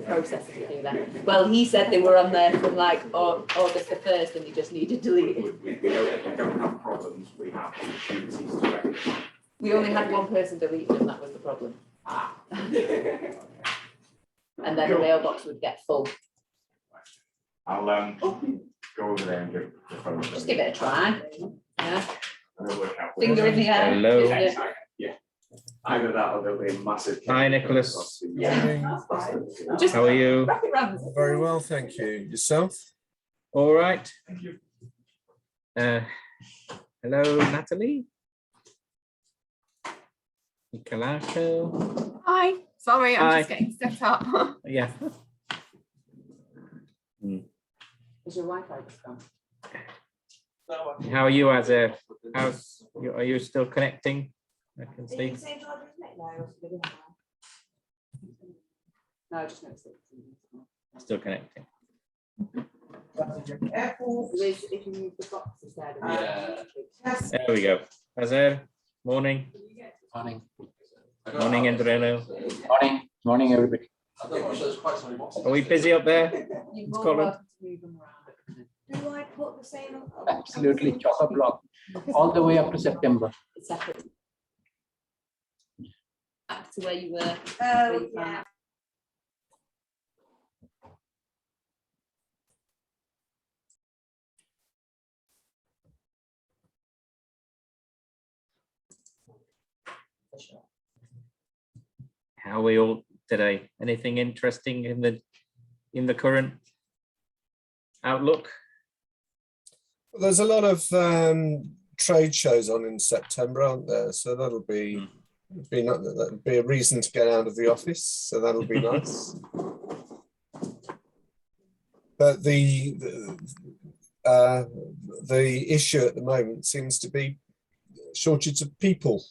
process to do that. Well, he said they were on there from like August the 1st and you just needed to delete it. We don't have problems, we have opportunities to rectify. We only had one person delete them, that was the problem. And then the mailbox would get full. I'll go over there and give the phone. Just give it a try. Yeah. Work out Finger in the air. Hello. Yeah. Either that or there'll be a massive. Hi, Nicholas. Yeah. Just How are you? wrap it round. Very well, thank you. Yourself? All right. Thank you. Hello, Natalie. Nicolato. Hi, sorry, I'm Hi. just getting set up. Yeah. Is your Wi-Fi just gone? How are you, Azir? Are you still connecting? I can see. No, I just noticed it. Still connecting. If you move the boxes there. There we go. Azir, morning. Morning. Morning, Andreno. Morning. Morning, everybody. Are we busy up there? You're It's more Colin. welcome to move them around. Do I put the same? Absolutely chock-a-block all the way up to September. It's separate. Back to where you were. Oh, yeah. How are we all today? Anything interesting in the current outlook? There's a lot of trade shows on in September, aren't there? So that'll be a reason to get out of the office. So that'll be nice. But the issue at the moment seems to be shortage of people.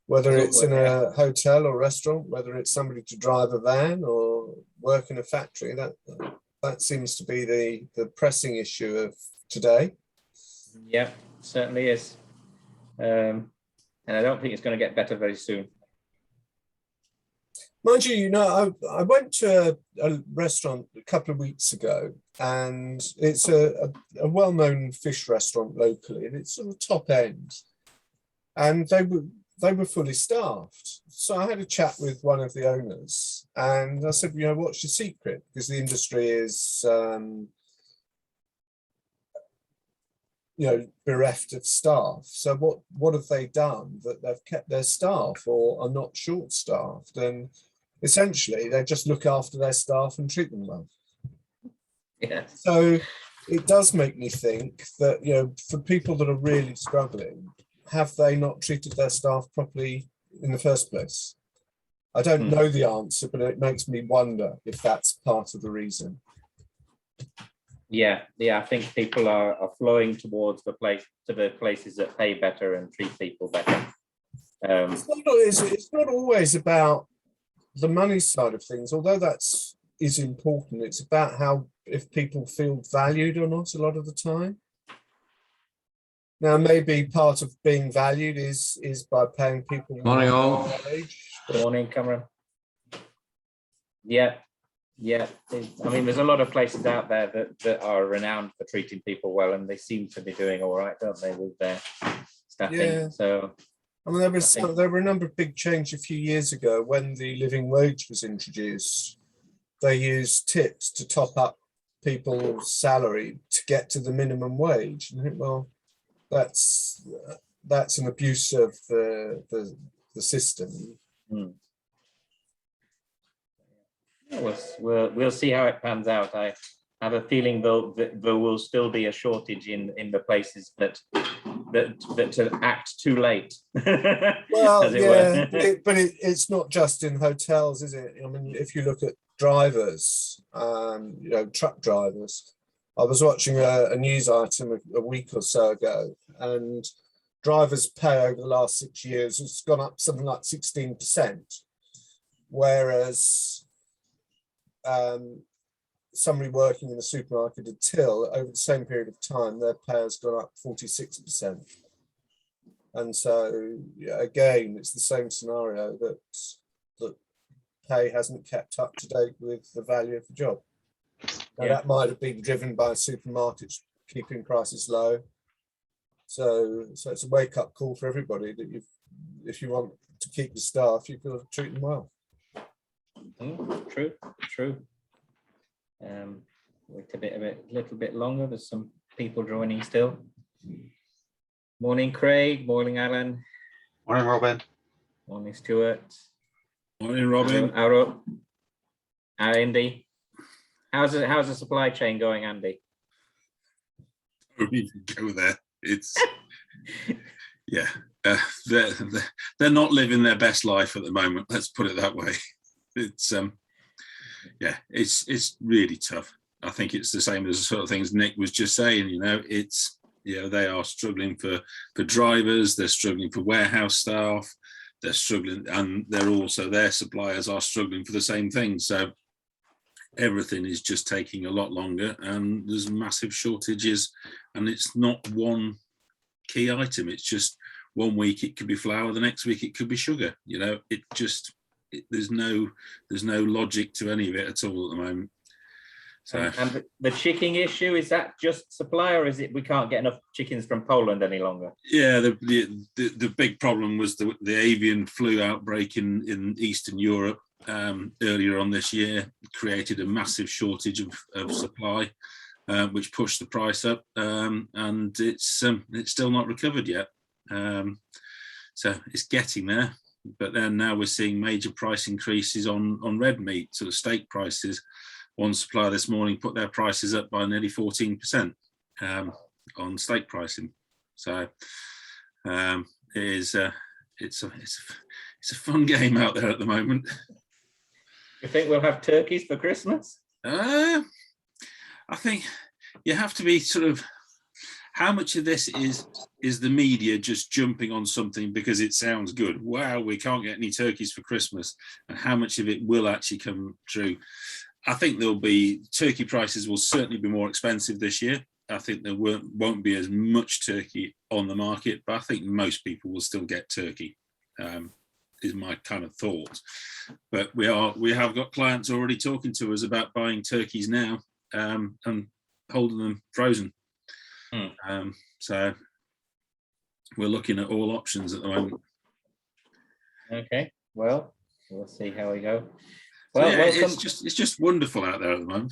Whether it's in a hotel or restaurant, whether it's somebody to drive a van or work in a factory, that seems to be the pressing issue of today. Yeah, certainly is. And I don't think it's going to get better very soon. Mind you, I went to a restaurant a couple of weeks ago, and it's a well-known fish restaurant locally, and it's sort of top end. And they were fully staffed. So I had a chat with one of the owners, and I said, what's your secret? Because the industry is, bereft of staff. So what have they done that they've kept their staff or are not short-staffed? And essentially, they just look after their staff and treat them well. Yeah. So it does make me think that, for people that are really struggling, have they not treated their staff properly in the first place? I don't know the answer, but it makes me wonder if that's part of the reason. Yeah, I think people are flowing towards the places that pay better and treat people better. It's not always about the money side of things, although is important. It's about if people feel valued or not a lot of the time. Now, maybe part of being valued is by paying people. Morning, all. Good morning, Cameron. Yeah. I mean, there's a lot of places out there that are renowned for treating people well, and they seem to be doing all right, don't they, with their staffing? Yeah. So, I mean, there were a number of big changes a few years ago when the living wage was introduced. They used tips to top up people's salary to get to the minimum wage. And I think, well, that's an abuse of the system. We'll see how it pans out. I have a feeling though that there will still be a shortage in the places that act too late. Well, yeah, but it's not just in hotels, is it? I mean, if you look at drivers, truck drivers. I was watching a news item a week or so ago, and drivers' pay over the last 6 years has gone up something like 16%, whereas somebody working in the supermarket at Till, over the same period of time, their pay has gone up 46%. And so, again, it's the same scenario that pay hasn't kept up to date with the value of the job. Now, Yeah. that might have been driven by supermarkets keeping prices low. So it's a wake-up call for everybody that if you want to keep the staff, you've got to treat them well. True, true. Wait a little bit longer. There's some people joining still. Morning, Craig. Morning, Alan. Morning, Robin. Morning, Stuart. Morning, Robin. Arrow. Andy. How's the supply chain going, Andy? Don't even go there. It's yeah. They're not living their best life at the moment. Let's put it that way. It's yeah. It's really tough. I think it's the same as the sort of things Nick was just saying. You know, it's they are struggling for drivers. They're struggling for warehouse staff. They're struggling, and they're also their suppliers are struggling for the same thing. So everything is just taking a lot longer, and there's massive shortages. And it's not one key item. It's just 1 week it could be flour, the next week it could be sugar. You know, there's no logic to any of it at all at the moment. So And the chicken issue, is that just supply, or is it we can't get enough chickens from Poland any longer? yeah, the big problem was the avian flu outbreak in Eastern Europe earlier on this year, created a massive shortage of supply, which pushed the price up, and it's still not recovered yet. So it's getting there, but then now we're seeing major price increases on red meat, sort of steak prices. One supplier this morning put their prices up by nearly 14% on steak pricing. So it's a fun game out there at the moment. You think we'll have turkeys for Christmas? I think you have to be sort of, how much of this is the media just jumping on something because it sounds good? Wow, we can't get any turkeys for Christmas. And how much of it will actually come true? I think turkey prices will certainly be more expensive this year. I think there won't be as much turkey on the market, but I think most people will still get turkey, is my kind of thought. But we have got clients already talking to us about buying turkeys now, and holding them frozen. So we're looking at all options at the moment. Okay, well, we'll see how we go. So Well, yeah, welcome. it's just wonderful out there at the moment.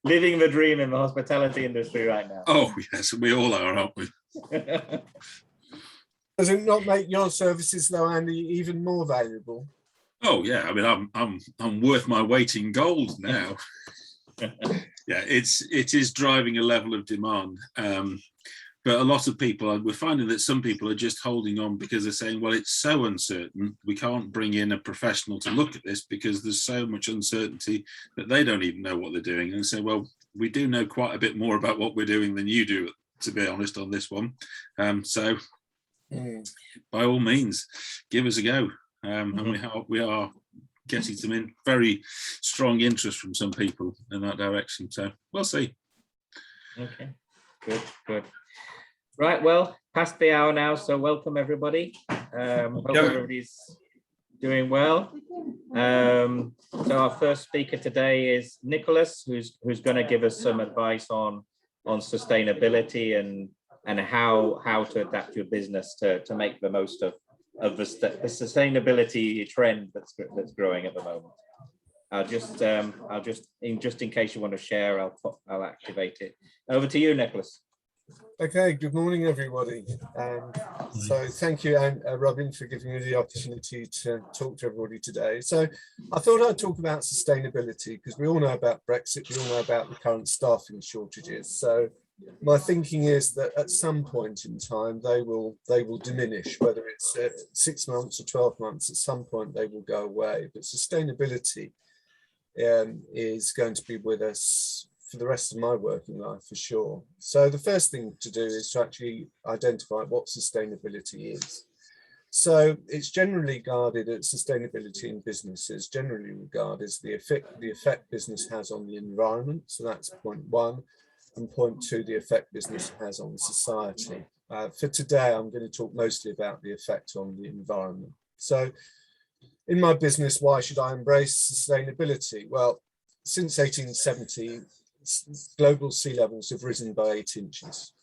Living the dream in the hospitality industry right now. Oh yes, we all are, aren't we? Does it not make your services, though, Andy, even more valuable? Oh yeah, I mean I'm worth my weight in gold now. Yeah, it is driving a level of demand. But a lot of people, we're finding that some people are just holding on because they're saying, well, it's so uncertain. We can't bring in a professional to look at this because there's so much uncertainty that they don't even know what they're doing. And say, well, we do know quite a bit more about what we're doing than you do, to be honest, on this one. So by all means, give us a go. And we are getting some very strong interest from some people in that direction. So we'll see. Okay, good. Right, well, past the hour now, so welcome everybody. Hope everybody's doing well. So our first speaker today is Nicholas, who's going to give us some advice on sustainability and how to adapt your business to make the most of the sustainability trend that's growing at the moment. I'll just in case you want to share, I'll activate it. Over to you, Nicholas. Okay, good morning, everybody. So thank you, Robin, for giving me the opportunity to talk to everybody today. So I thought I'd talk about sustainability because we all know about Brexit, we all know about the current staffing shortages. So my thinking is that at some point in time, they will diminish, whether it's 6 months or 12 months, at some point they will go away. But sustainability is going to be with us for the rest of my working life, for sure. So the first thing to do is to actually identify what sustainability is. So it's generally regarded as sustainability in businesses, generally regarded as the effect business has on the environment. So that's point one. And point two, the effect business has on society. For today, I'm going to talk mostly about the effect on the environment. So in my business, why should I embrace sustainability? Well, since 1870, global sea levels have risen by 8 inches.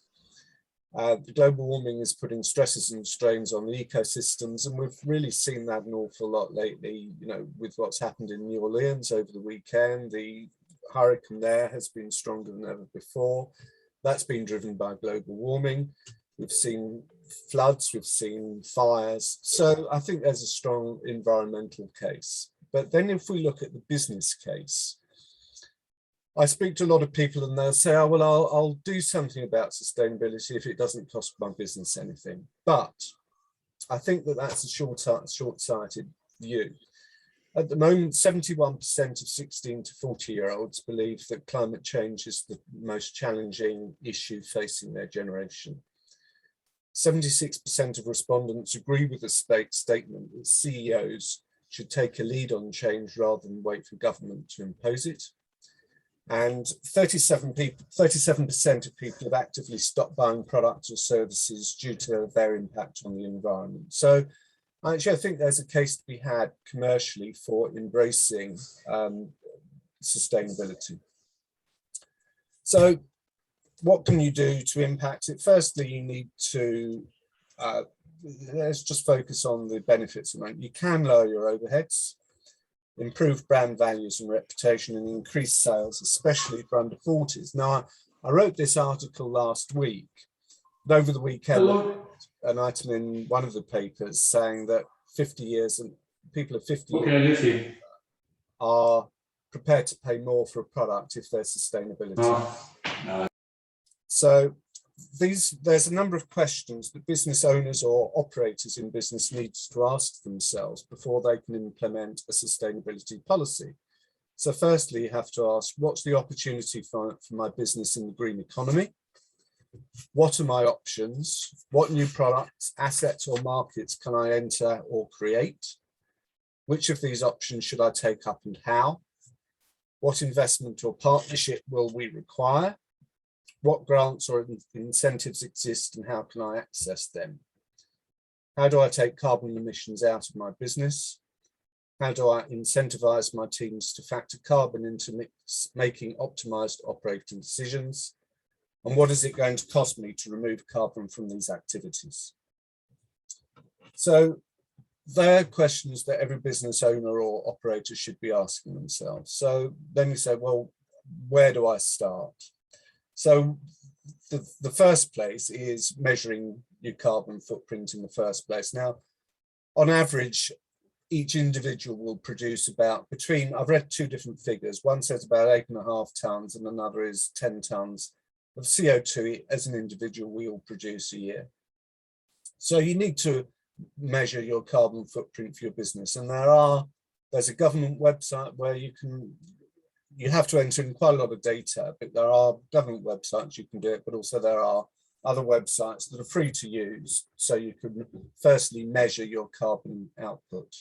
The global warming is putting stresses and strains on the ecosystems, and we've really seen that an awful lot lately, you know, with what's happened in New Orleans over the weekend. The hurricane there has been stronger than ever before. That's been driven by global warming. We've seen floods, we've seen fires. So I think there's a strong environmental case. But then if we look at the business case, I speak to a lot of people and they'll say, oh, well, I'll do something about sustainability if it doesn't cost my business anything. But I think that that's a short-sighted view. At the moment, 71% of 16 to 40-year-olds believe that climate change is the most challenging issue facing their generation. 76% of respondents agree with the statement that CEOs should take a lead on change rather than wait for government to impose it. And 37% of people have actively stopped buying products or services due to their impact on the environment. So actually, I think there's a case to be had commercially for embracing sustainability. So what can you do to impact it? Firstly, you need to, let's just focus on the benefits. You can lower your overheads, improve brand values and reputation, and increase sales, especially for under 40s. Now, I wrote this article last week, but over the weekend, an item in one of the papers saying that 50 years and people of 50 years are prepared to pay more for a product if there's sustainability. So there's a number of questions that business owners or operators in business need to ask themselves before they can implement a sustainability policy. So firstly, you have to ask, what's the opportunity for my business in the green economy? What are my options? What new products, assets or markets can I enter or create? Which of these options should I take up and how? What investment or partnership will we require? What grants or incentives exist and how can I access them? How do I take carbon emissions out of my business? How do I incentivize my teams to factor carbon into making optimized operating decisions? And what is it going to cost me to remove carbon from these activities? So they're questions that every business owner or operator should be asking themselves. So then you say, well, where do I start? So the first place is measuring your carbon footprint in the first place. Now, on average, each individual will produce about between, I've read two different figures. One says about 8.5 tons and another is 10 tons of CO2 as an individual we all produce a year. So you need to measure your carbon footprint for your business. And there's a government website where you have to enter in quite a lot of data, but there are government websites you can do it, but also there are other websites that are free to use. So you can firstly measure your carbon output.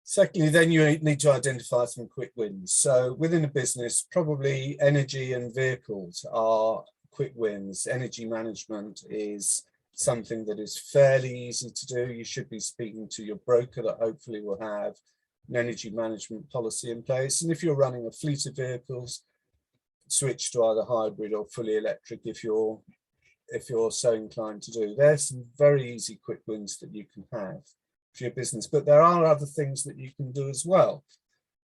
Secondly, then you need to identify some quick wins. So within a business, probably energy and vehicles are quick wins. Energy management is something that is fairly easy to do. You should be speaking to your broker that hopefully will have an energy management policy in place. And if you're running a fleet of vehicles, switch to either hybrid or fully electric if you're so inclined to do. There's some very easy quick wins that you can have for your business, but there are other things that you can do as well,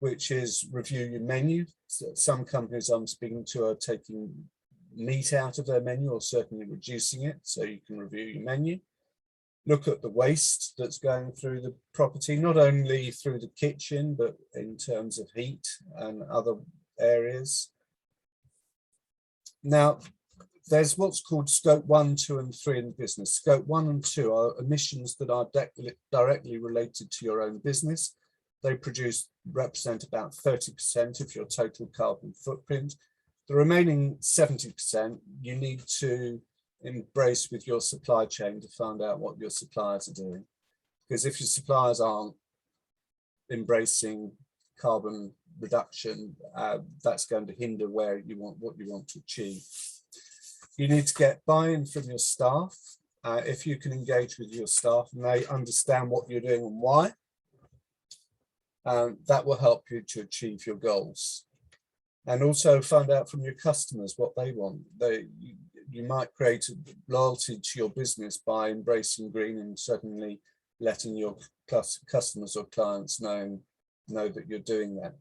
which is review your menu. So some companies I'm speaking to are taking meat out of their menu or certainly reducing it, so you can review your menu. Look at the waste that's going through the property, not only through the kitchen, but in terms of heat and other areas. Now, there's what's called scope 1, 2, and 3 in business. Scope 1 and 2 are emissions that are directly related to your own business. They represent about 30% of your total carbon footprint. The remaining 70% you need to embrace with your supply chain to find out what your suppliers are doing. Because if your suppliers aren't embracing carbon reduction, that's going to hinder what you want to achieve. You need to get buy-in from your staff. if you can engage with your staff and they understand what you're doing and why, that will help you to achieve your goals. And also find out from your customers what they want. You might create a loyalty to your business by embracing green and certainly letting your customers or clients know that you're doing that.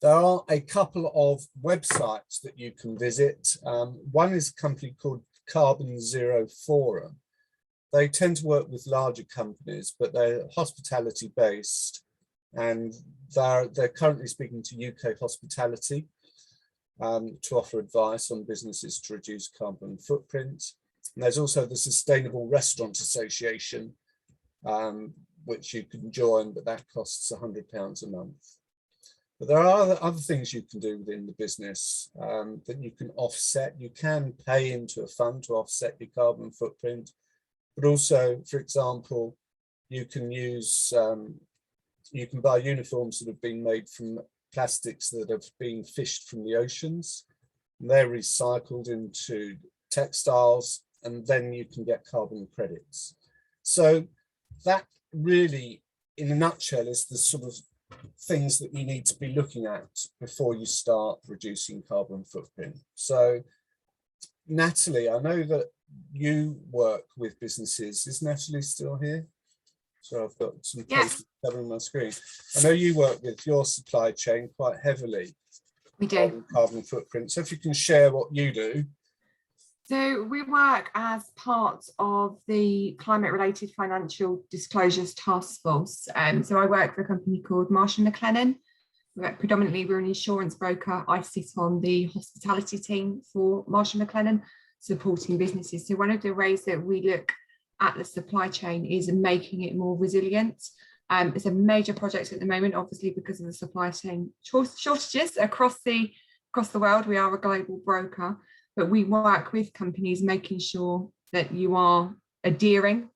There are a couple of websites that you can visit. One is a company called Carbon Zero Forum. They tend to work with larger companies, but they're hospitality based, and they're currently speaking to UK hospitality to offer advice on businesses to reduce carbon footprint. And there's also the Sustainable Restaurant Association, which you can join, but that costs £100 a month. But there are other things you can do within the business that you can offset. You can pay into a fund to offset your carbon footprint, but also, for example, you can use, you can buy uniforms that have been made from plastics that have been fished from the oceans. And they're recycled into textiles, and then you can get carbon credits. So that really, in a nutshell, is the sort of things that you need to be looking at before you start reducing carbon footprint. So Natalie, I know that you work with businesses. Is Natalie still here? So I've got some papers covering my screen. I know you work with your supply chain quite heavily. We do. On carbon footprint. So if you can share what you do. So we work as part of the Climate Related Financial Disclosures Task Force. So I work for a company called Marsh & McLennan. Predominantly, we're an insurance broker. I sit on the hospitality team for Marsh & McLennan, supporting businesses. So one of the ways that we look at the supply chain is making it more resilient. It's a major project at the moment, obviously, because of the supply chain shortages across the world. We are a global broker, but we work with companies making sure that you are adhering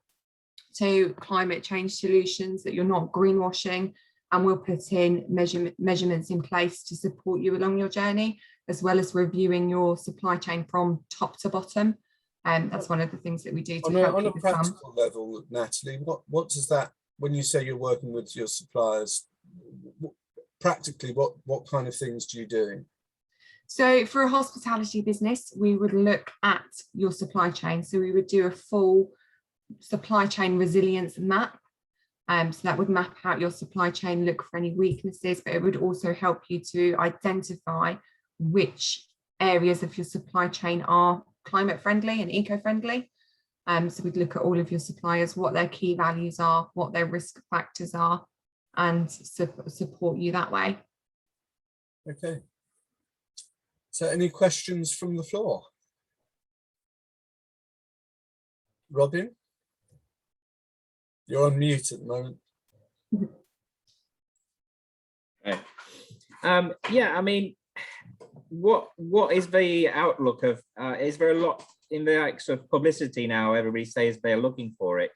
to climate change solutions, that you're not greenwashing, and we'll put in measurements in place to support you along your journey, as well as reviewing your supply chain from top to bottom. And that's one of the things that we do to help on you a become. practical level, Natalie, what does that, when you say you're working with your suppliers, practically what kind of things do you do? So for a hospitality business, we would look at your supply chain. So we would do a full supply chain resilience map. So that would map out your supply chain, look for any weaknesses, but it would also help you to identify which areas of your supply chain are climate friendly and eco-friendly. So we'd look at all of your suppliers, what their key values are, what their risk factors are, and support you that way. Okay. So any questions from the floor? Robin? You're on mute at the moment. Okay. Yeah, I mean, what is the outlook of, is there a lot in the likes of publicity now? Everybody says they're looking for it.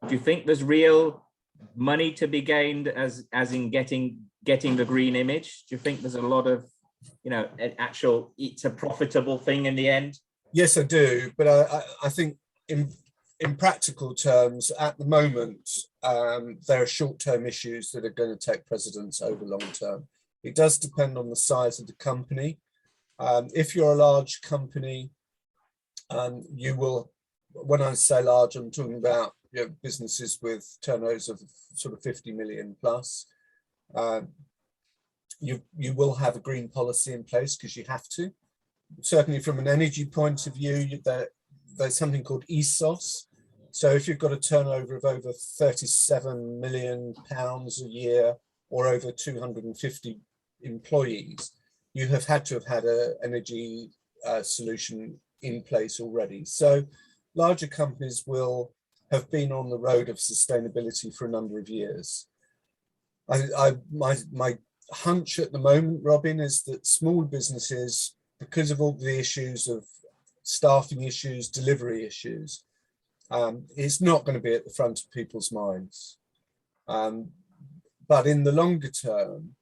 Do you think there's real money to be gained as in getting the green image? Do you think there's a lot of, you know, it's a profitable thing in the end? Yes, I do, but I think in practical terms, at the moment, there are short-term issues that are going to take precedence over long-term. It does depend on the size of the company. If you're a large company, you will, when I say large, I'm talking about, you know, businesses with turnovers of sort of 50 million plus. You will have a green policy in place because you have to. Certainly from an energy point of view, there's something called ESOS. So if you've got a turnover of over 37 million pounds a year or over 250 employees, you have had to have had an energy solution in place already. So larger companies will have been on the road of sustainability for a number of years. My hunch at the moment, Robin, is that small businesses, because of all the issues of staffing issues, delivery issues, it's not going to be at the front of people's minds. But in the longer term,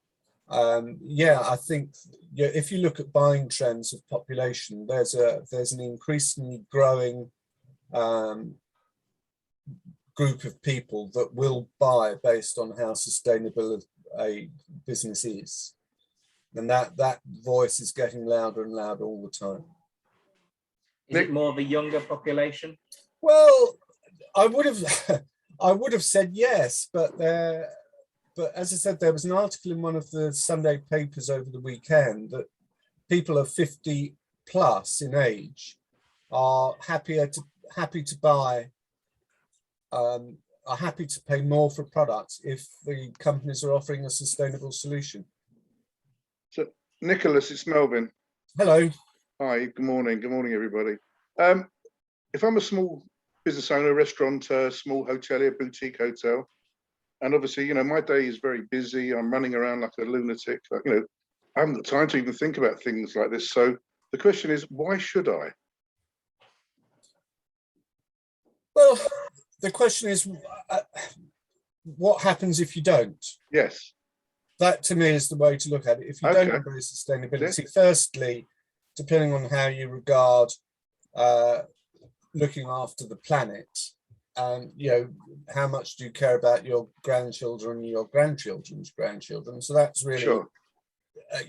yeah, I think if you look at buying trends of population, there's an increasingly growing group of people that will buy based on how sustainable a business is. And that voice is getting louder and louder all the time. Is it more of a younger population? Well, I would have I would have said yes, but as I said, there was an article in one of the Sunday papers over the weekend that people of 50 plus in age are happy to buy, are happy to pay more for products if the companies are offering a sustainable solution. So, Nicholas, it's Melvin. Hello. Hi, good morning. Good morning, everybody. If I'm a small business owner, restaurateur, small hotelier, boutique hotel, and obviously, my day is very busy. I'm running around like a lunatic. I haven't got time to even think about things like this. So the question is, why should I? Well, the question is, what happens if you don't? Yes. That to me is the way to look at it. If you don't embrace sustainability, firstly, depending on how you regard looking after the planet, and how much do you care about your grandchildren and your grandchildren's grandchildren? So that's really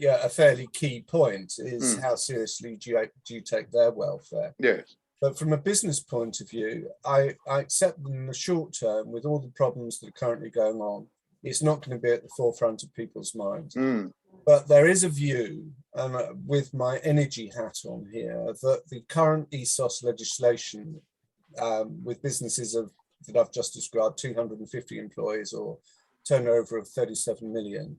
a fairly key point, is how seriously do you take their welfare? Yes. But from a business point of view, I accept that in the short term, with all the problems that are currently going on, it's not going to be at the forefront of people's minds. But there is a view, with my energy hat on here, that the current ESOS legislation with businesses that I've just described, 250 employees or turnover of 37 million,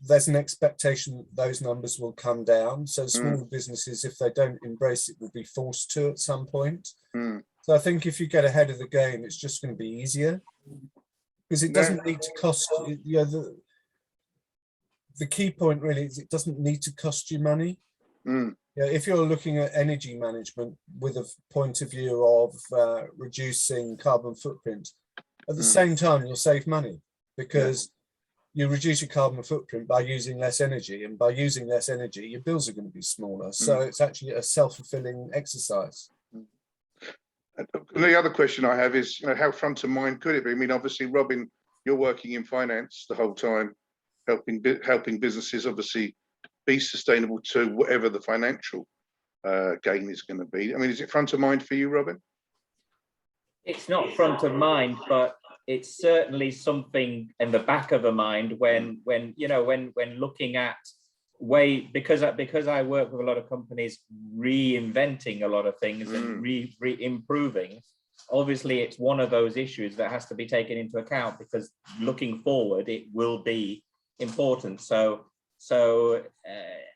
there's an expectation that those numbers will come down. So small businesses, if they don't embrace it, will be forced to at some point. So I think if you get ahead of the game, it's just going to be easier, because it doesn't need to cost you. The key point really is it doesn't need to cost you money. If you're looking at energy management with a point of view of reducing carbon footprint, at the same time you'll save money, because you reduce your carbon footprint by using less energy, and by using less energy your bills are going to be smaller. So it's actually a self-fulfilling exercise. The other question I have is, how front of mind could it be? I mean, obviously, Robin, you're working in finance the whole time, helping businesses obviously be sustainable to whatever the financial gain is going to be. I mean, is it front of mind for you, Robin? It's not front of mind, but it's certainly something in the back of the mind when looking at because I work with a lot of companies reinventing a lot of things and improving. Obviously, it's one of those issues that has to be taken into account, because looking forward, it will be important. So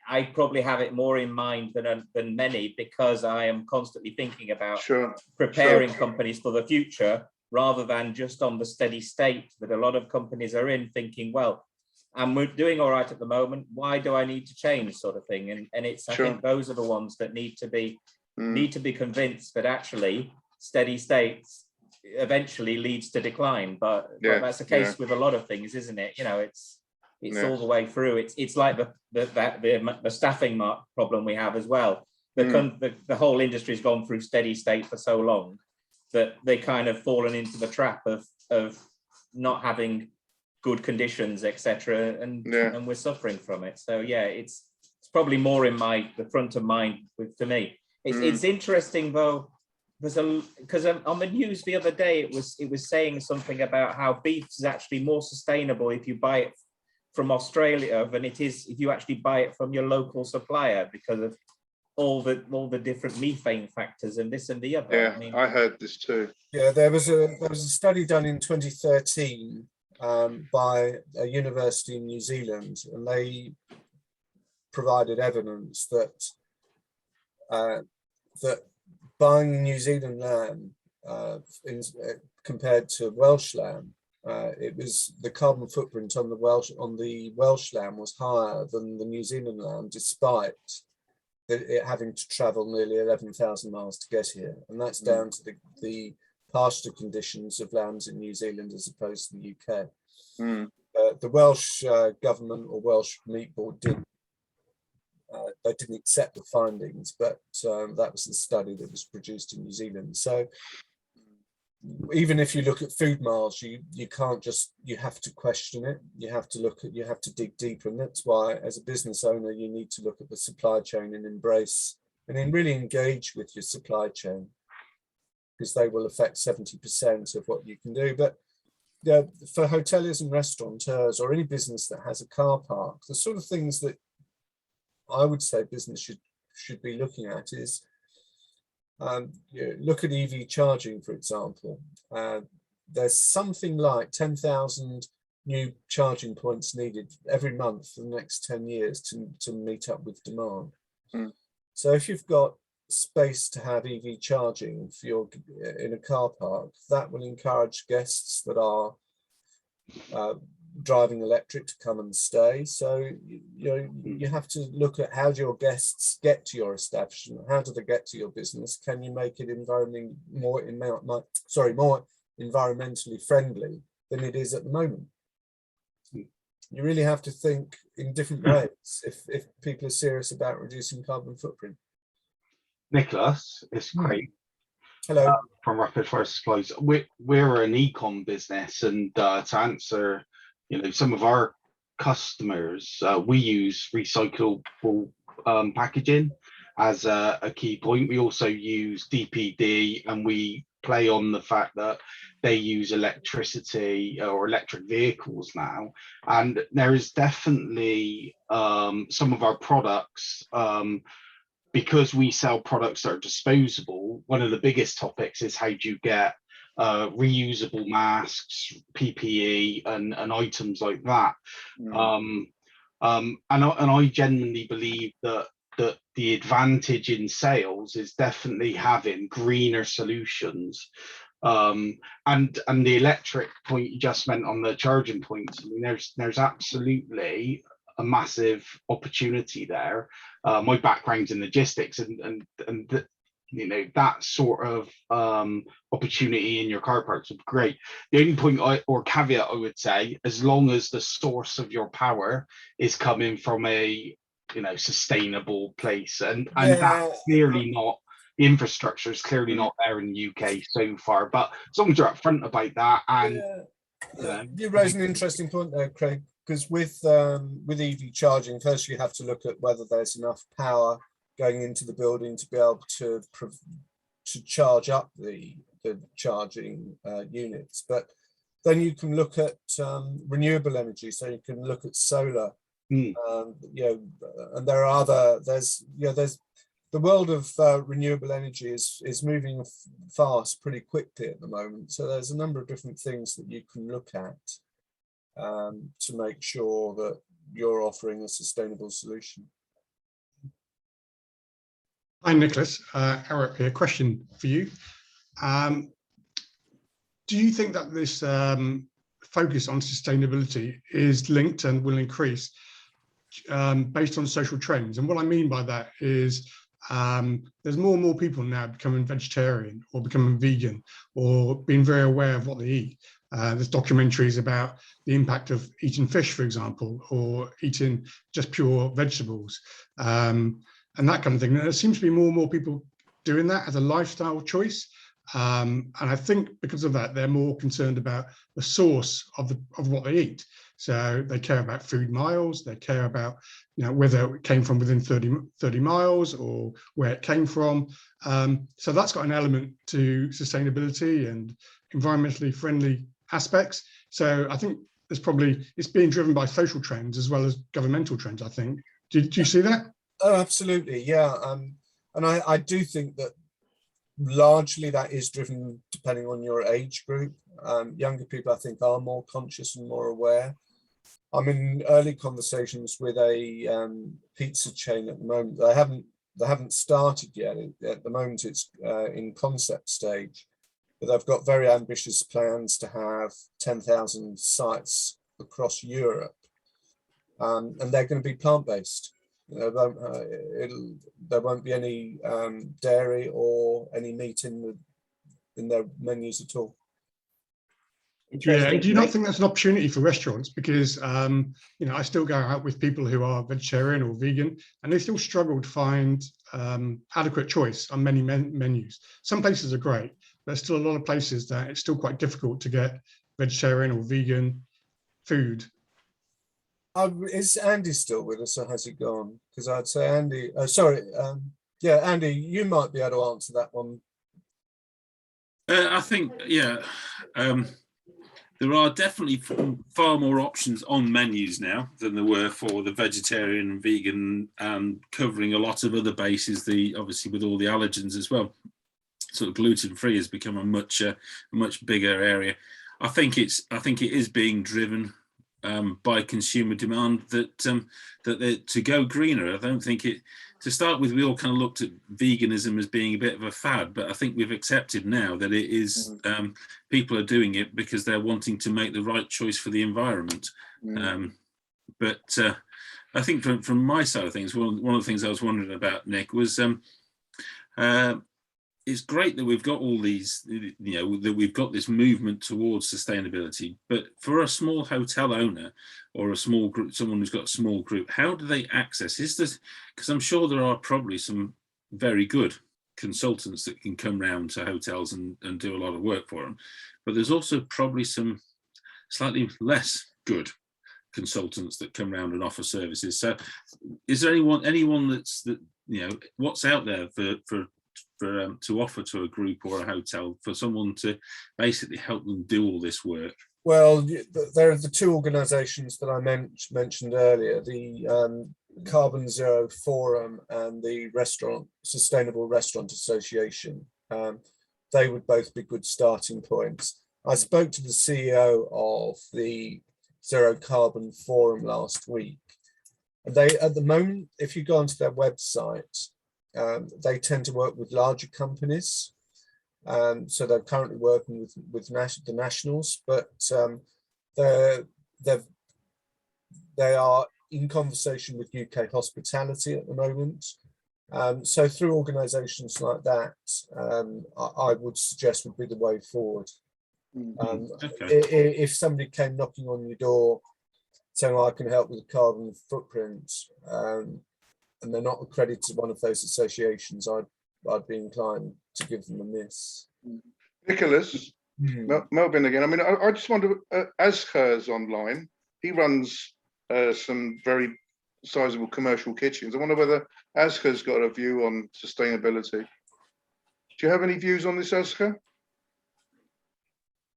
I probably have it more in mind than many, because I am constantly thinking about preparing companies for the future, rather than just on the steady state that a lot of companies are in, thinking, well, and we're doing all right at the moment, why do I need to change, sort of thing. And it's I think those are the ones that need to be convinced that actually steady states eventually leads to decline. But that's the case with a lot of things, isn't it? It's all the way through. It's like the staffing problem we have as well. The whole industry's gone through steady state for so long that they kind of fallen into the trap of not having good conditions, etc., and we're suffering from it. So it's probably more in the front of mind for me. It's interesting though, because on the news the other day it was saying something about how beef is actually more sustainable if you buy it from Australia than it is if you actually buy it from your local supplier, because of all the different methane factors and this and the other. I heard this too. There was a study done in 2013 by a university in New Zealand, and they provided evidence that buying New Zealand lamb compared to Welsh lamb, it was the carbon footprint on the Welsh lamb was higher than the New Zealand lamb, despite it having to travel nearly 11,000 miles to get here. And that's down to the pasture conditions of lambs in New Zealand as opposed to the UK. The Welsh government or Welsh Meat Board did they didn't accept the findings, but that was the study that was produced in New Zealand. So even if you look at food miles, you can't just, you have to question it. You have to look at, you have to dig deeper. And that's why as a business owner, you need to look at the supply chain and embrace and then really engage with your supply chain, because they will affect 70% of what you can do. But yeah, for hoteliers and restaurateurs or any business that has a car park, the sort of things that I would say business should be looking at is look at EV charging, for example. There's something like 10,000 new charging points needed every month for the next 10 years to meet up with demand. So if you've got space to have EV charging for your in a car park, that will encourage guests that are driving electric to come and stay. So you have to look at how do your guests get to your establishment, how do they get to your business, can you make it more environmentally friendly than it is at the moment. You really have to think in different ways if people are serious about reducing carbon footprint. Nicholas, it's Craig. Hello. From Rapid Fire Supplies. We're an e-com business, and to answer, some of our customers, we use recyclable packaging as a key point. We also use DPD, and we play on the fact that they use electricity or electric vehicles now. And there is definitely some of our products, because we sell products that are disposable, one of the biggest topics is how do you get reusable masks, PPE, and items like that. And I genuinely believe that the advantage in sales is definitely having greener solutions. And the electric point you just meant on the charging points, I mean, there's absolutely a massive opportunity there. My background's in logistics, and that sort of opportunity in your car parks would be great. The only point or caveat I would say, as long as the source of your power is coming from a sustainable place, and that's clearly not, the infrastructure is clearly not there in the UK so far, but as long as you're upfront about that. And you raise an interesting point there, Craig, because with EV charging, first you have to look at whether there's enough power going into the building to be able to charge up the charging units. But then you can look at renewable energy, so you can look at solar. And there are there's the world of renewable energy is moving fast pretty quickly at the moment. So there's a number of different things that you can look at to make sure that you're offering a sustainable solution. Hi, Nicholas. Eric here. Question for you. Do you think that this focus on sustainability is linked and will increase based on social trends? And what I mean by that is there's more and more people now becoming vegetarian or becoming vegan or being very aware of what they eat. There's documentaries about the impact of eating fish, for example, or eating just pure vegetables, and that kind of thing. And there seems to be more and more people doing that as a lifestyle choice. And I think because of that, they're more concerned about the source of what they eat. So they care about food miles, they care about whether it came from within 30 miles or where it came from. So that's got an element to sustainability and environmentally friendly aspects. So I think it's being driven by social trends as well as governmental trends, I think. Do you see that? Oh, absolutely, yeah. And I do think that largely that is driven depending on your age group. Younger people, I think, are more conscious and more aware. I'm in early conversations with a pizza chain at the moment. They haven't started yet. At the moment, it's in concept stage, but they've got very ambitious plans to have 10,000 sites across Europe, and they're going to be plant-based. There won't be any dairy or any meat in their menus at all. Yeah, and do you not Interesting. think that's an opportunity for restaurants? Because I still go out with people who are vegetarian or vegan, and they still struggle to find adequate choice on many menus. Some places are great, but there's still a lot of places that it's still quite difficult to get vegetarian or vegan food. Is Andy still with us, or has he gone? Because I'd say Andy. Sorry, yeah, Andy, you might be able to answer that one. I think, yeah, there are definitely far more options on menus now than there were for the vegetarian and vegan, and covering a lot of other bases. Obviously with all the allergens as well, sort of gluten-free has become a much bigger area. I think it is being driven by consumer demand that to go greener. I don't think it. To start with, we all kind of looked at veganism as being a bit of a fad, but I think we've accepted now that it is, people are doing it because they're wanting to make the right choice for the environment. But I think from my side of things, one of the things I was wondering about, Nick, was it's great that we've got all these, that we've got this movement towards sustainability, but for a small hotel owner or a small group, someone who's got a small group, how do they access? Is this, because I'm sure there are probably some very good consultants that can come round to hotels and do a lot of work for them, but there's also probably some slightly less good consultants that come around and offer services. So is there anyone that's, what's out there for to offer to a group or a hotel for someone to basically help them do all this work? Well, there are the two organisations that I mentioned earlier, the Carbon Zero Forum and the Sustainable Restaurant Association. They would both be good starting points. I spoke to the CEO of the Zero Carbon Forum last week. They, at the moment, if you go onto their website, they tend to work with larger companies. So they're currently working with the nationals, but they are in conversation with UK hospitality at the moment. So through organisations like that, I would suggest would be the way forward. If somebody came knocking on your door saying, I can help with the carbon footprint, and they're not accredited to one of those associations, I'd be inclined to give them a miss. Nicholas, Melvin again. I mean, I just wonder, Asher's online, he runs some very sizable commercial kitchens. I wonder whether Asher's got a view on sustainability. Do you have any views on this, Asher?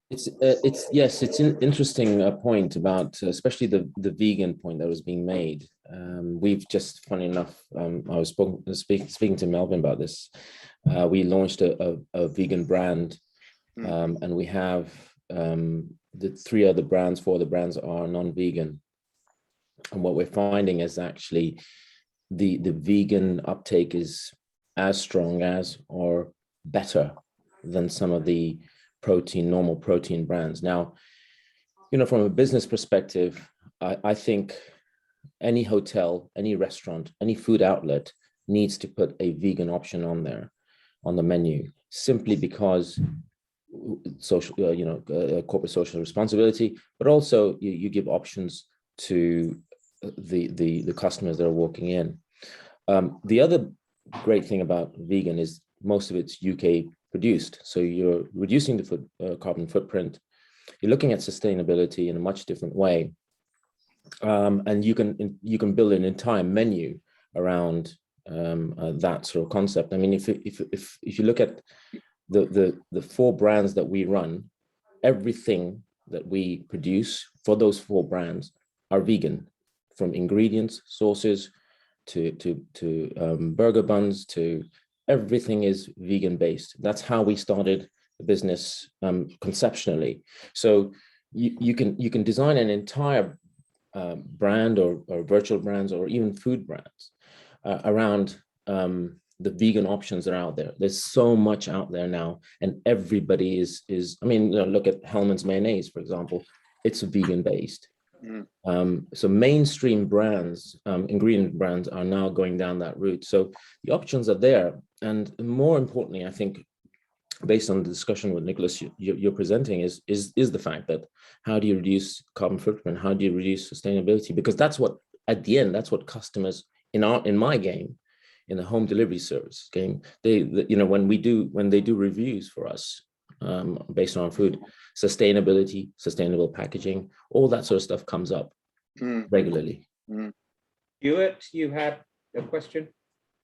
Yes, it's an interesting point about especially the vegan point that was being made. We've just, funny enough, I was speaking to Melvin about this. We launched a vegan brand, and we have the 4 other brands are non-vegan. And what we're finding is actually the vegan uptake is as strong as or better than some of the normal protein brands. Now, from a business perspective, I think any hotel, any restaurant, any food outlet needs to put a vegan option on there, on the menu, simply because social, corporate social responsibility, but also you give options to the customers that are walking in. The other great thing about vegan is most of it's UK produced, so you're reducing the carbon footprint. You're looking at sustainability in a much different way, and you can build an entire menu around that sort of concept. I mean, if you look at the 4 brands that we run, everything that we produce for those 4 brands are vegan, from ingredients, sauces, to burger buns, to everything is vegan based. That's how we started the business conceptually. So you can design an entire brand or virtual brands or even food brands around the vegan options that are out there. There's so much out there now, and everybody is I mean, look at Hellmann's mayonnaise, for example. It's vegan based. So mainstream brands, ingredient brands, are now going down that route. So the options are there, and more importantly, I think based on the discussion with Nicholas you're presenting is the fact that how do you reduce carbon footprint? How do you reduce sustainability? Because that's what, at the end, that's what customers in my game, in the home delivery service game, when they do reviews for us based on our food, sustainability, sustainable packaging, all that sort of stuff comes up regularly. Stuart, you had a question?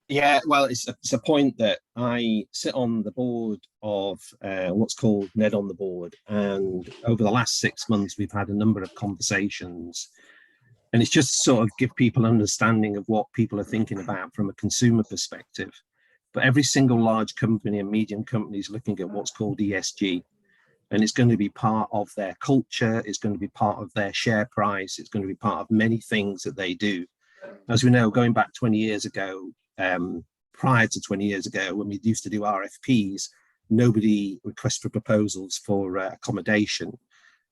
Yeah, well, it's a point that I sit on the board of what's called Ned on the Board, and over the last 6 months we've had a number of conversations, and it's just to sort of give people an understanding of what people are thinking about from a consumer perspective. But every single large company and medium company is looking at what's called ESG, and it's going to be part of their culture, it's going to be part of their share price, it's going to be part of many things that they do. As we know, going back 20 years ago, prior to 20 years ago, when we used to do RFPs, nobody requested for proposals for accommodation.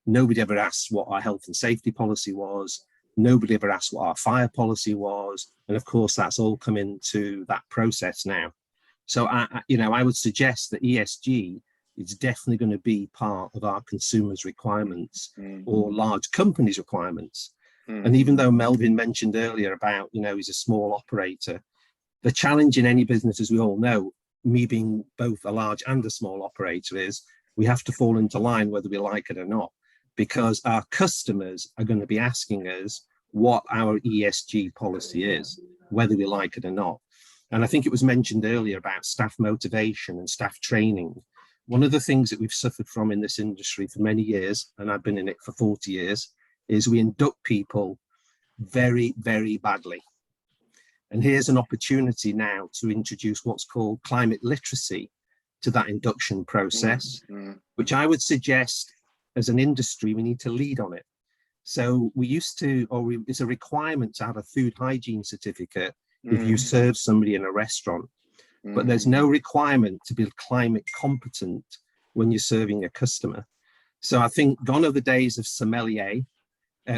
Nobody ever asked what our health and safety policy was. Nobody ever asked what our fire policy was. And of course, that's all come into that process now. So, I would suggest that ESG is definitely going to be part of our consumers' requirements or large companies' requirements. And even though Melvin mentioned earlier about, he's a small operator, the challenge in any business, as we all know, me being both a large and a small operator, is we have to fall into line whether we like it or not, because our customers are going to be asking us what our ESG policy is, whether we like it or not. And I think it was mentioned earlier about staff motivation and staff training. One of the things that we've suffered from in this industry for many years, and I've been in it for 40 years, is we induct people very, very badly. And here's an opportunity now to introduce what's called climate literacy to that induction process, which I would suggest as an industry, we need to lead on it. So we used to, it's a requirement to have a food hygiene certificate if you serve somebody in a restaurant, but there's no requirement to be climate competent when you're serving a customer. So I think gone are the days of sommelier,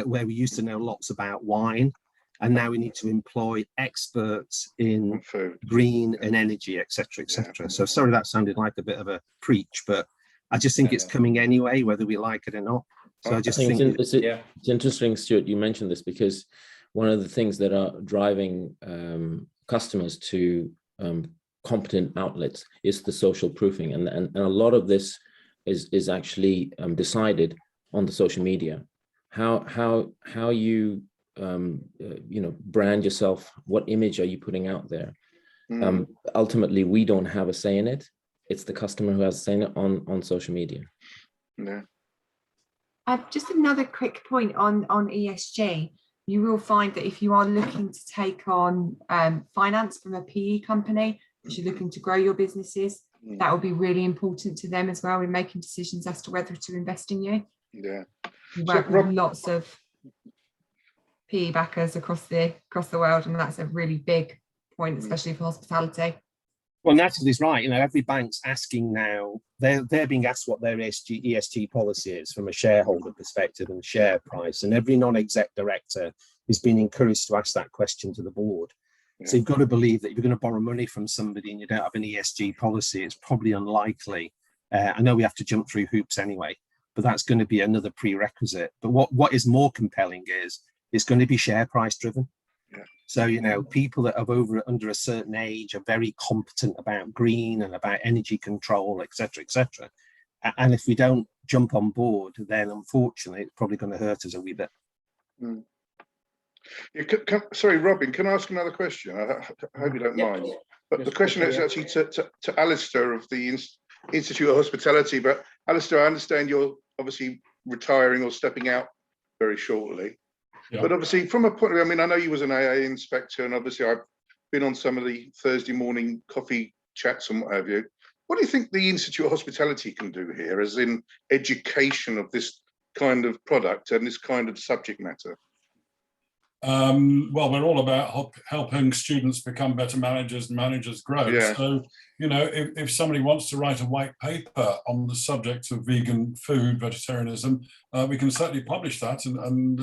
where we used to know lots about wine, and now we need to employ experts in green and energy, etc., etc. So sorry, that sounded like a bit of a preach, but I just think it's coming anyway, whether we like it or not. So I just think it's interesting, Stuart, you mentioned this, because one of the things that are driving customers to competent outlets is the social proofing, and a lot of this is actually decided on the social media. How you brand yourself, what image are you putting out there? Ultimately, we don't have a say in it. It's the customer who has a say in it on social media. Yeah. Just another quick point on ESG. You will find that if you are looking to take on finance from a PE company, if you're looking to grow your businesses, that will be really important to them as well in making decisions as to whether to invest in you. Yeah. We work with lots of PE backers across the world, and that's a really big point, especially for hospitality. Well, Natalie's right. Every bank's asking now, they're being asked what their ESG policy is from a shareholder perspective and share price. And every non-exec director is being encouraged to ask that question to the board. Yeah. So you've got to believe that if you're going to borrow money from somebody and you don't have an ESG policy, it's probably unlikely. I know we have to jump through hoops anyway, but that's going to be another prerequisite. But what is more compelling is it's going to be share price driven. So, people that have under a certain age are very competent about green and about energy control, et cetera, and if we don't jump on board, then unfortunately, it's probably going to hurt us a wee bit. Sorry, Robin, can I ask another question? I hope you don't mind. But the question is actually to Alistair of the Institute of Hospitality. But Alistair, I understand you're obviously retiring or stepping out very shortly. Yeah. But obviously, from a point of view, I know you was an AA inspector, and obviously I've been on some of the Thursday morning coffee chats and what have you. What do you think the Institute of Hospitality can do here, as in education of this kind of product and this kind of subject matter? Well, we're all about helping students become better managers and managers grow. Yeah. So, if somebody wants to write a white paper on the subject of vegan food, vegetarianism, we can certainly publish that and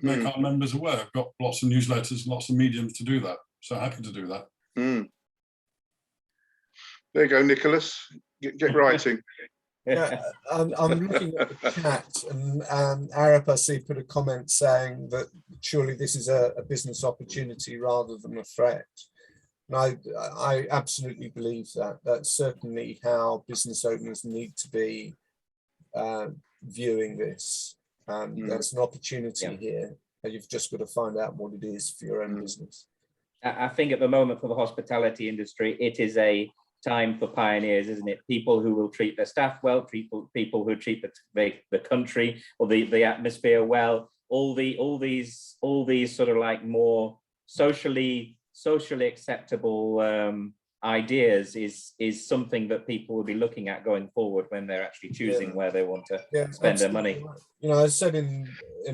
make our members aware. We've got lots of newsletters and lots of mediums to do that. So happy to do that. There you go, Nicholas. get writing. Yeah, I'm looking at the chat, and Arap, I see, put a comment saying that surely this is a business opportunity rather than a threat. And I absolutely believe that. That's certainly how business owners need to be viewing this. There's an opportunity here, and you've just got to find out what it is for your own business. I think at the moment for the hospitality industry, it is a time for pioneers, isn't it? People who will treat their staff well, people who treat the country or the atmosphere well. All these sort of like more socially acceptable ideas is something that people will be looking at going forward when they're actually choosing where they want to spend their money. Right. You know, I said in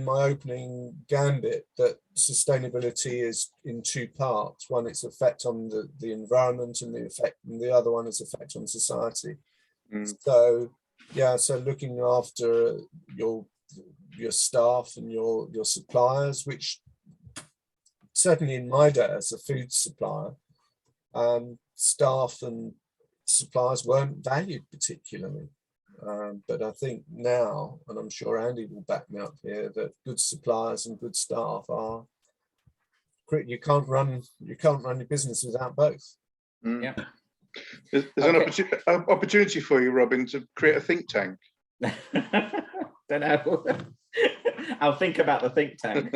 my opening gambit that sustainability is in two parts. One, its effect on the environment, and the other one is effect on society. So yeah, so looking after your staff and your suppliers, which certainly in my day as a food supplier, staff and suppliers weren't valued particularly. But I think now, and I'm sure Andy will back me up here, that good suppliers and good staff are, you can't run your business without both. Yeah. There's an opportunity for you, Robin, to create a think tank. Don't know. I'll think about the think tank.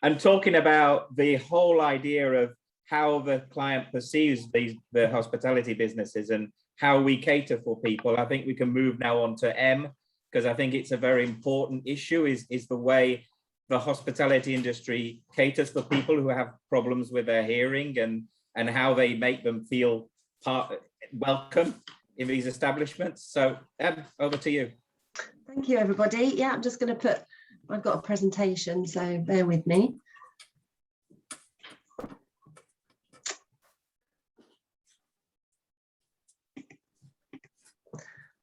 And talking about the whole idea of how the client perceives the hospitality businesses and how we cater for people, I think we can move now on to M, because I think it's a very important issue, is the way the hospitality industry caters for people who have problems with their hearing, and how they make them feel welcome in these establishments. So Em, over to you. Thank you, everybody. Yeah, I'm just going to I've got a presentation, so bear with me.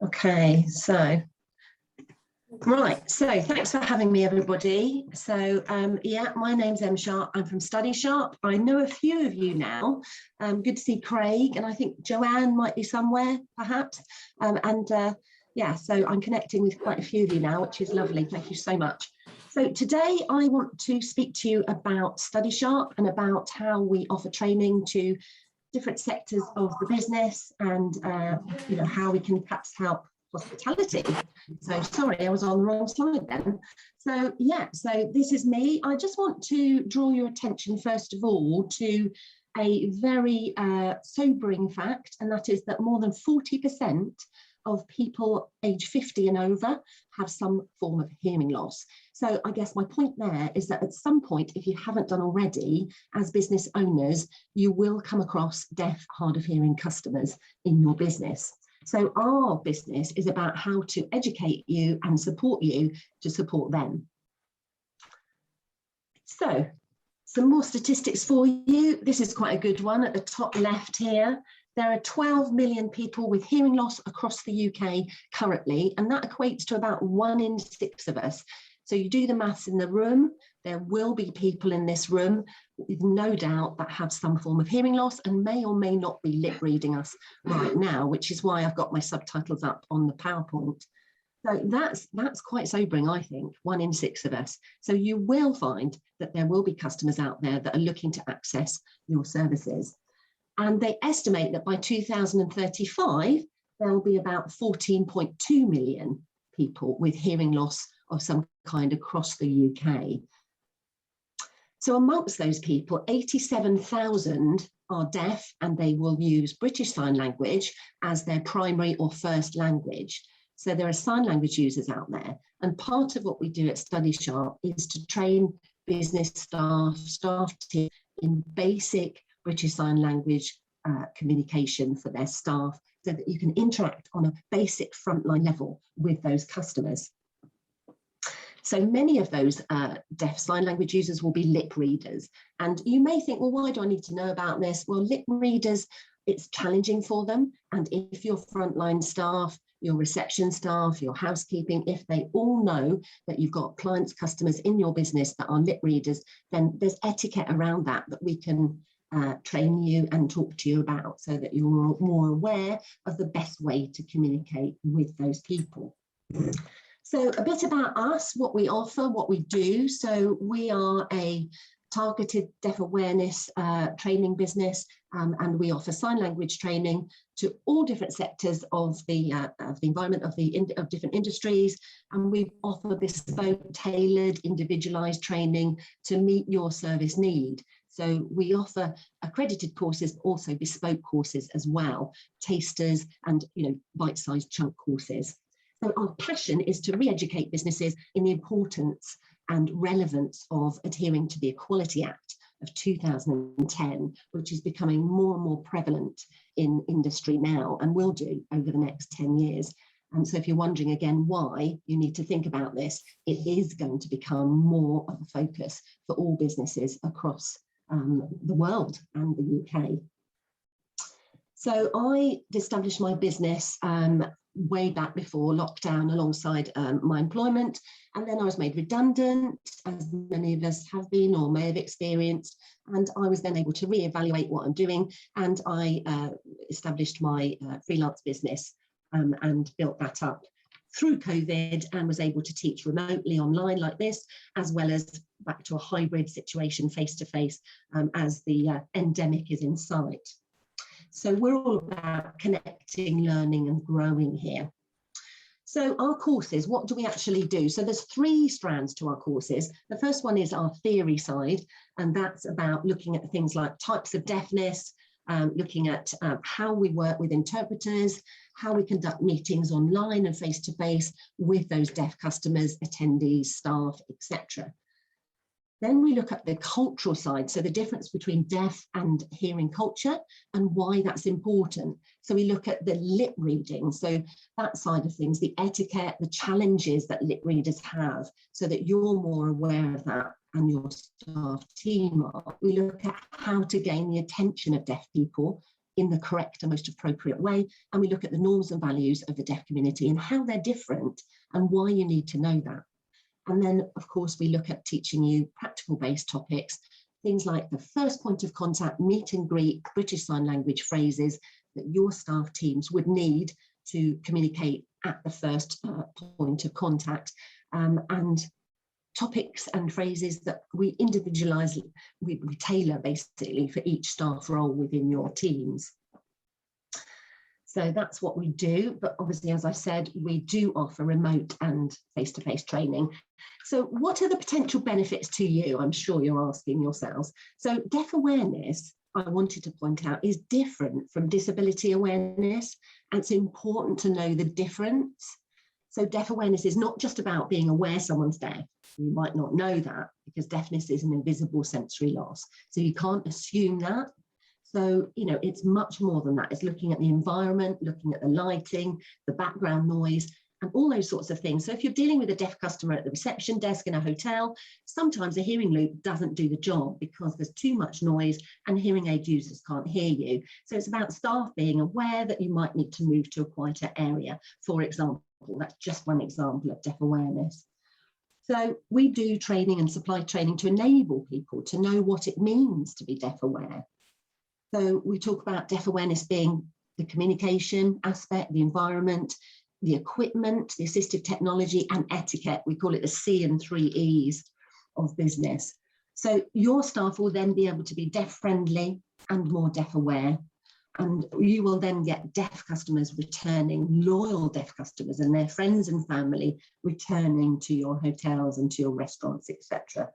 Okay, so thanks for having me, everybody. So yeah, my name's Em Sharp. I'm from Study Sharp. I know a few of you now. Good to see Craig, and I think Joanne might be somewhere, perhaps. Yeah, so I'm connecting with quite a few of you now, which is lovely. Thank you so much. So today I want to speak to you about Study Sharp and about how we offer training to different sectors of the business, and you know, how we can perhaps help hospitality. So sorry, I was on the wrong slide then. So yeah, so this is me. I just want to draw your attention first of all to a very sobering fact, and that is that more than 40% of people age 50 and over have some form of hearing loss. So I guess my point there is that at some point, if you haven't done already, as business owners, you will come across deaf, hard of hearing customers in your business. So our business is about how to educate you and support you to support them. So some more statistics for you. This is quite a good one at the top left here. There are 12 million people with hearing loss across the UK currently, and that equates to about 1 in 6 of us. So you do the maths in the room, there will be people in this room with no doubt that have some form of hearing loss and may or may not be lip reading us right now, which is why I've got my subtitles up on the PowerPoint. So that's quite sobering, I think, 1 in 6 of us. So you will find that there will be customers out there that are looking to access your services. And they estimate that by 2035, there will be about 14.2 million people with hearing loss of some kind across the UK. So amongst those people, 87,000 are deaf, and they will use British Sign Language as their primary or first language. So there are sign language users out there. And part of what we do at Study Sharp is to train business staff in basic British Sign Language communication for their staff, so that you can interact on a basic frontline level with those customers. So many of those deaf sign language users will be lip readers. And you may think, well, why do I need to know about this? Well, lip readers, it's challenging for them. And if your frontline staff, your reception staff, your housekeeping, if they all know that you've got clients, customers in your business that are lip readers, then there's etiquette around that we can train you and talk to you about, so that you're more aware of the best way to communicate with those people. So a bit about us, what we offer, what we do. So we are a targeted deaf awareness training business, and we offer sign language training to all different sectors of the environment, of different industries, and we offer bespoke, tailored, individualized training to meet your service need. So we offer accredited courses, but also bespoke courses as well, tasters and bite-sized chunk courses. So our passion is to re-educate businesses in the importance and relevance of adhering to the Equality Act of 2010, which is becoming more and more prevalent in industry now and will do over the next 10 years. And so if you're wondering again why, you need to think about this. It is going to become more of a focus for all businesses across the world and the UK. So I established my business way back before lockdown alongside my employment, and then I was made redundant, as many of us have been or may have experienced, and I was then able to reevaluate what I'm doing, and I established my freelance business and built that up through COVID, and was able to teach remotely online like this, as well as back to a hybrid situation face-to-face as the endemic is in sight. So we're all about connecting, learning and growing here. So our courses, what do we actually do? So there's 3 strands to our courses. The first one is our theory side, and that's about looking at things like types of deafness, looking at how we work with interpreters, how we conduct meetings online and face-to-face with those deaf customers, attendees, staff, etc. Then we look at the cultural side, so the difference between deaf and hearing culture and why that's important. So we look at the lip reading, so that side of things, the etiquette, the challenges that lip readers have, so that you're more aware of that and your staff team are. We look at how to gain the attention of deaf people in the correct and most appropriate way, and we look at the norms and values of the deaf community and how they're different and why you need to know that. And then, of course, we look at teaching you practical-based topics, things like the first point of contact, meet and greet, British Sign Language phrases that your staff teams would need to communicate at the first point of contact, and topics and phrases that we individualise, we tailor basically for each staff role within your teams. So that's what we do, but obviously, as I said, we do offer remote and face-to-face training. So what are the potential benefits to you? I'm sure you're asking yourselves. So deaf awareness, I wanted to point out, is different from disability awareness, and it's important to know the difference. So deaf awareness is not just about being aware someone's deaf. You might not know that because deafness is an invisible sensory loss. So you can't assume that. So, it's much more than that. It's looking at the environment, looking at the lighting, the background noise, and all those sorts of things. So if you're dealing with a deaf customer at the reception desk in a hotel, sometimes a hearing loop doesn't do the job because there's too much noise and hearing aid users can't hear you. So it's about staff being aware that you might need to move to a quieter area, for example. That's just one example of deaf awareness. So we do training and supply training to enable people to know what it means to be deaf aware. So we talk about deaf awareness being the communication aspect, the environment, the equipment, the assistive technology and etiquette. We call it the C and 3 E's of business. So your staff will then be able to be deaf friendly and more deaf aware. And you will then get deaf customers returning, loyal deaf customers and their friends and family returning to your hotels and to your restaurants, etc.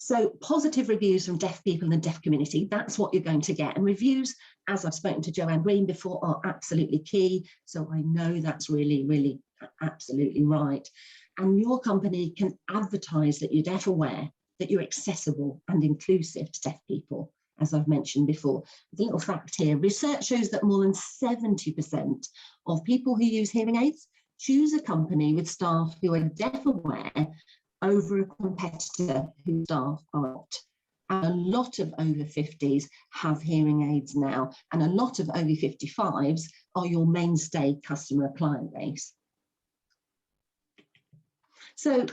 So positive reviews from deaf people in the deaf community, that's what you're going to get. And reviews, as I've spoken to Joanne Green before, are absolutely key. So I know that's really, really absolutely right. And your company can advertise that you're deaf aware, that you're accessible and inclusive to deaf people, as I've mentioned before. The little fact here, research shows that more than 70% of people who use hearing aids choose a company with staff who are deaf aware over a competitor whose staff are not. And a lot of over 50s have hearing aids now, and a lot of over 55s are your mainstay customer client base. So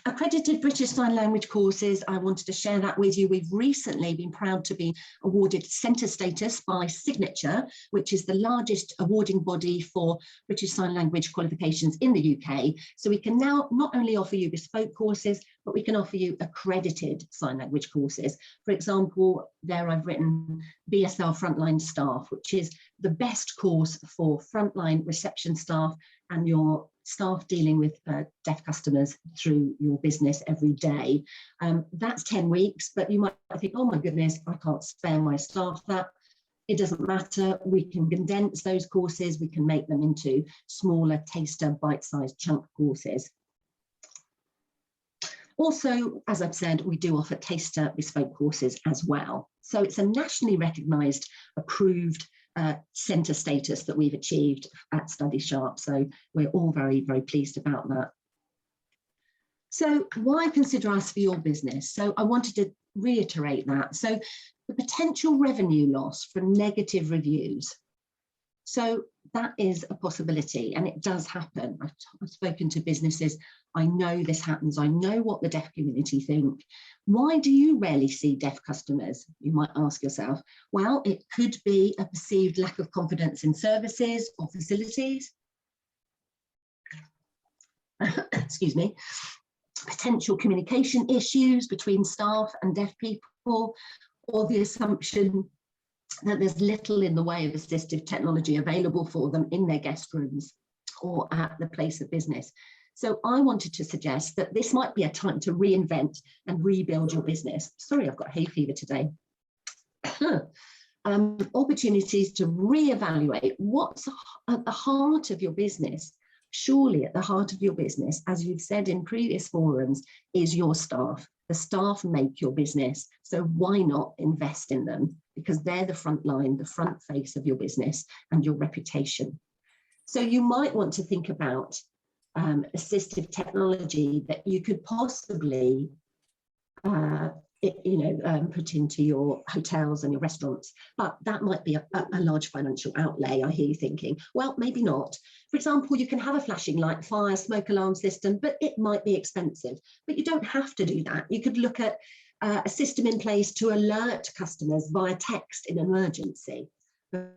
Accredited British Sign Language courses, I wanted to share that with you. We've recently been proud to be awarded centre status by Signature, which is the largest awarding body for British Sign Language qualifications in the UK. So we can now not only offer you bespoke courses, but we can offer you accredited sign language courses. For example, there I've written BSL Frontline Staff, which is the best course for frontline reception staff and your staff dealing with deaf customers through your business every day. That's 10 weeks, but you might think, oh my goodness, I can't spare my staff that. It doesn't matter. We can condense those courses. We can make them into smaller, taster, bite-sized chunk courses. Also, as I've said, we do offer taster bespoke courses as well. So it's a nationally recognised, approved centre status that we've achieved at Study Sharp. So we're all very, very pleased about that. So why consider us for your business? So I wanted to reiterate that. So the potential revenue loss from negative reviews. So that is a possibility, and it does happen. I've spoken to businesses. I know this happens. I know what the deaf community think. Why do you rarely see deaf customers? You might ask yourself. Well, it could be a perceived lack of confidence in services or facilities. Excuse me. Potential communication issues between staff and deaf people, or the assumption that there's little in the way of assistive technology available for them in their guest rooms or at the place of business. So I wanted to suggest that this might be a time to reinvent and rebuild your business. Sorry, I've got hay fever today. Opportunities to reevaluate what's at the heart of your business. Surely at the heart of your business, as you've said in previous forums, is your staff. The staff make your business. So why not invest in them? Because they're the front line, the front face of your business and your reputation. So you might want to think about assistive technology that you could possibly put into your hotels and your restaurants, but that might be a large financial outlay. I hear you thinking, well, maybe not. For example, you can have a flashing light, fire, smoke alarm system, but it might be expensive. But you don't have to do that. You could look at a system in place to alert customers via text in emergency.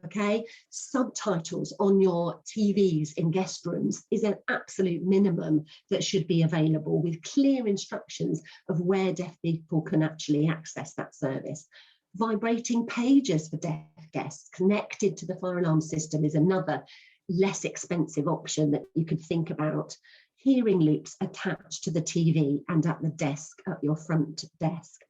Okay, subtitles on your TVs in guest rooms is an absolute minimum that should be available, with clear instructions of where deaf people can actually access that service. Vibrating pages for deaf guests connected to the fire alarm system is another less expensive option that you could think about. Hearing loops attached to the TV and at the desk, at your front desk.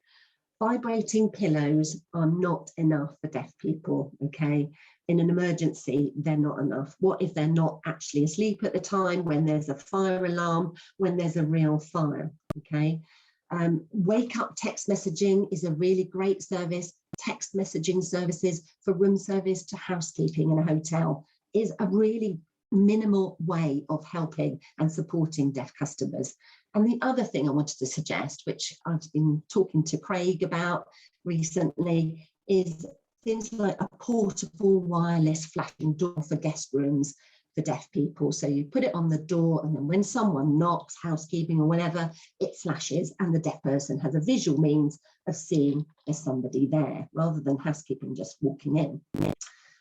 Vibrating pillows are not enough for deaf people, okay? In an emergency, they're not enough. What if they're not actually asleep at the time, when there's a fire alarm, when there's a real fire, okay? Wake up text messaging is a really great service. Text messaging services for room service to housekeeping in a hotel is a really minimal way of helping and supporting deaf customers. And the other thing I wanted to suggest, which I've been talking to Craig about recently, is things like a portable wireless flashing door for guest rooms for deaf people. So you put it on the door, and then when someone knocks, housekeeping or whatever, it flashes, and the deaf person has a visual means of seeing there's somebody there, rather than housekeeping just walking in.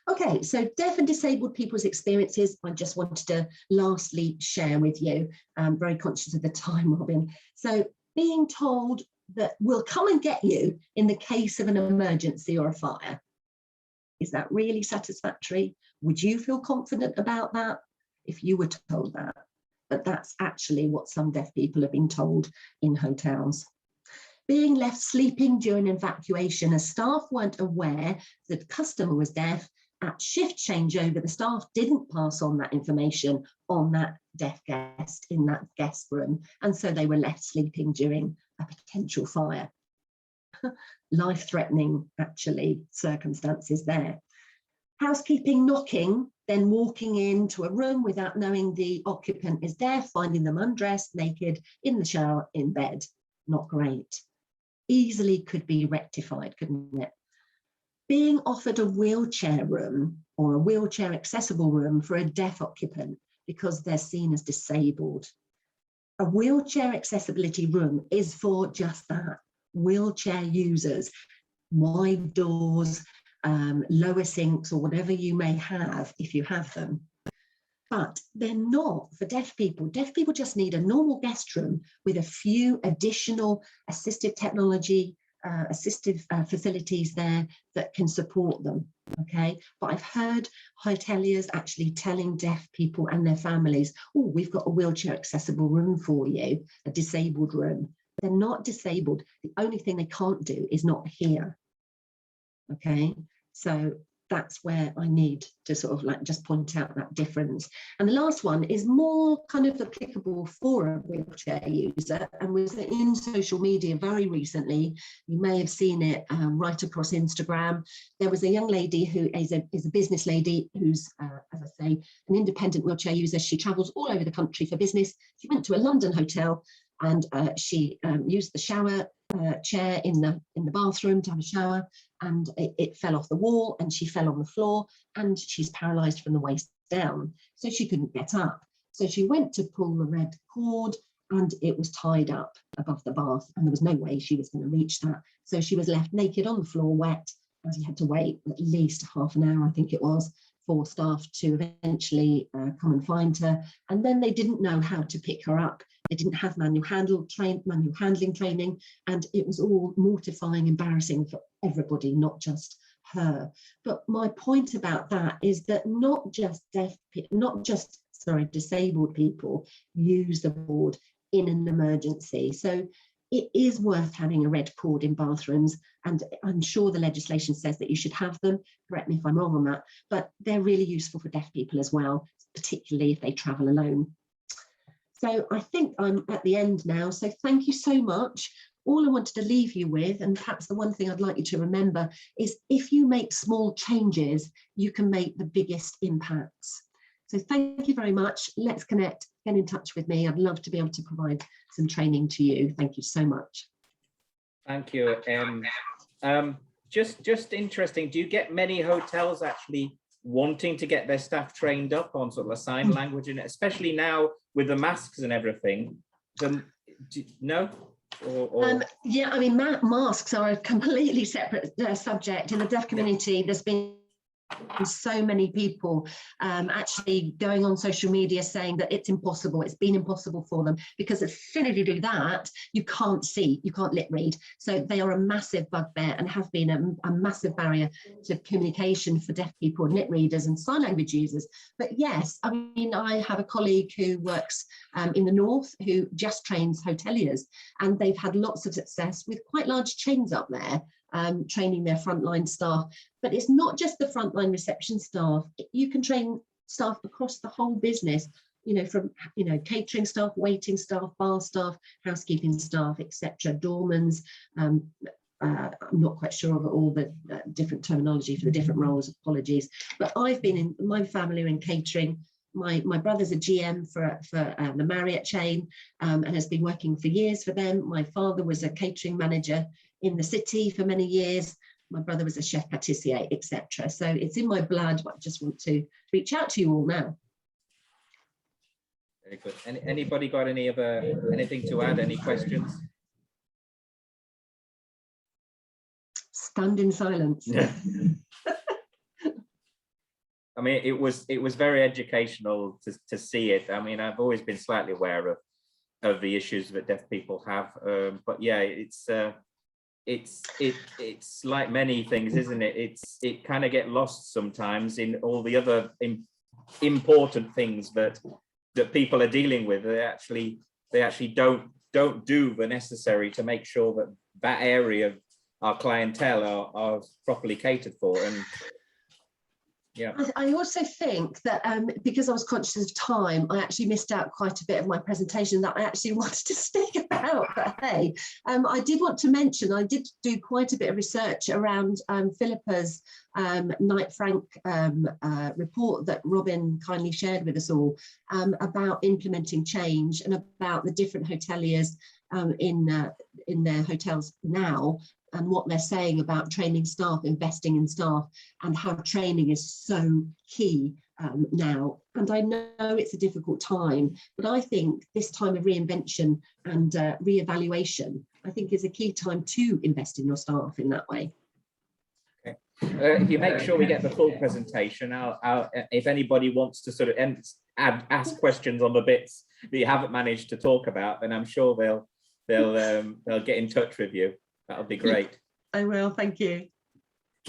Okay, so deaf and disabled people's experiences, I just wanted to lastly share with you. I'm very conscious of the time, Robin. So being told that we'll come and get you in the case of an emergency or a fire, is that really satisfactory? Would you feel confident about that if you were told that? But that's actually what some deaf people have been told in hotels. Being left sleeping during evacuation as staff weren't aware that the customer was deaf. At shift changeover, the staff didn't pass on that information on that deaf guest in that guest room, and so they were left sleeping during a potential fire. Life-threatening, actually, circumstances there. Housekeeping knocking, then walking into a room without knowing the occupant is deaf, finding them undressed, naked, in the shower, in bed. Not great. Easily could be rectified, couldn't it? Being offered a wheelchair room or a wheelchair accessible room for a deaf occupant because they're seen as disabled. A wheelchair accessibility room is for just that, wheelchair users, wide doors, lower sinks, or whatever you may have if you have them. But they're not for deaf people. Deaf people just need a normal guest room with a few additional assistive technology, assistive facilities there that can support them, okay? But I've heard hoteliers actually telling deaf people and their families, oh, we've got a wheelchair accessible room for you, a disabled room. They're not disabled. The only thing they can't do is not hear, okay? So that's where I need to sort of like just point out that difference. And the last one is more kind of applicable for a wheelchair user and was in social media very recently. You may have seen it right across Instagram. There was a young lady who is a business lady who's, as I say, an independent wheelchair user. She travels all over the country for business. She went to a London hotel and she used the shower chair in the bathroom to have a shower, and it fell off the wall and she fell on the floor, and she's paralyzed from the waist down, so she couldn't get up. So she went to pull the red cord and it was tied up above the bath, and there was no way she was going to reach that. So she was left naked on the floor, wet, and she had to wait at least half an hour, I think it was, for staff to eventually come and find her. And then they didn't know how to pick her up. They didn't have manual handling training, and it was all mortifying, embarrassing for everybody, not just her. But my point about that is that not just disabled people use the board in an emergency. So it is worth having a red cord in bathrooms, and I'm sure the legislation says that you should have them. Correct me if I'm wrong on that, but they're really useful for deaf people as well, particularly if they travel alone. So I think I'm at the end now. So thank you so much. All I wanted to leave you with, and perhaps the one thing I'd like you to remember, is if you make small changes, you can make the biggest impacts. So thank you very much. Let's connect, get in touch with me. I'd love to be able to provide some training to you. Thank you so much. Thank you. Just interesting, do you get many hotels actually wanting to get their staff trained up on sort of a sign language, and especially now with the masks and everything? No? Yeah, I mean, masks are a completely separate subject. In the deaf community, there's been so many people actually going on social media saying that it's impossible, it's been impossible for them, because as soon as you do that, you can't see, you can't lip read. So they are a massive bugbear and have been a massive barrier to communication for deaf people and lip readers and sign language users. But yes, I mean, I have a colleague who works in the north who just trains hoteliers, and they've had lots of success with quite large chains up there, training their frontline staff. But it's not just the frontline reception staff. You can train staff across the whole business, you know, from, you know, catering staff, waiting staff, bar staff, housekeeping staff, etc., doormans. I'm not quite sure of all the different terminology for the different roles, apologies. But I've been in, my family are in catering. My brother's a GM for the Marriott chain and has been working for years for them. My father was a catering manager in the city for many years. My brother was a chef pâtissier, etc. So it's in my blood, but I just want to reach out to you all now. Very good. Anybody got anything to add? Any questions? Stand in silence. Yeah. I mean, it was very educational to see it. I mean, I've always been slightly aware of the issues that deaf people have, but yeah, it's like many things, isn't it? It kind of get lost sometimes in all the other important things that people are dealing with. They actually don't do the necessary to make sure that area of our clientele are properly catered for. And yeah, I also think that because I was conscious of time, I actually missed out quite a bit of my presentation that I actually wanted to speak about. But hey, I did want to mention, I did do quite a bit of research around Philippa's Knight Frank report that Robin kindly shared with us all about implementing change and about the different hoteliers in their hotels now, and what they're saying about training staff, investing in staff, and how training is so key now. And I know it's a difficult time, but I think this time of reinvention and re-evaluation, I think is a key time to invest in your staff in that way. If you make sure we get the full presentation, if anybody wants to sort of ask questions on the bits that you haven't managed to talk about, then I'm sure they'll get in touch with you. That'll be great. I will, thank you.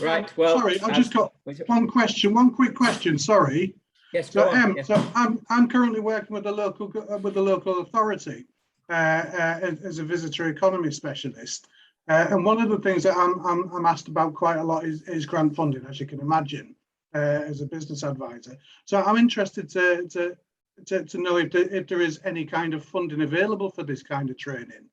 Right, well, sorry, I've just got one quick question. Sorry. Yes, so, go on. So I'm currently working with the local authority as a visitor economy specialist, and one of the things that I'm asked about quite a lot is grant funding, as you can imagine, as a business advisor. So I'm interested to know if there is any kind of funding available for this kind of training.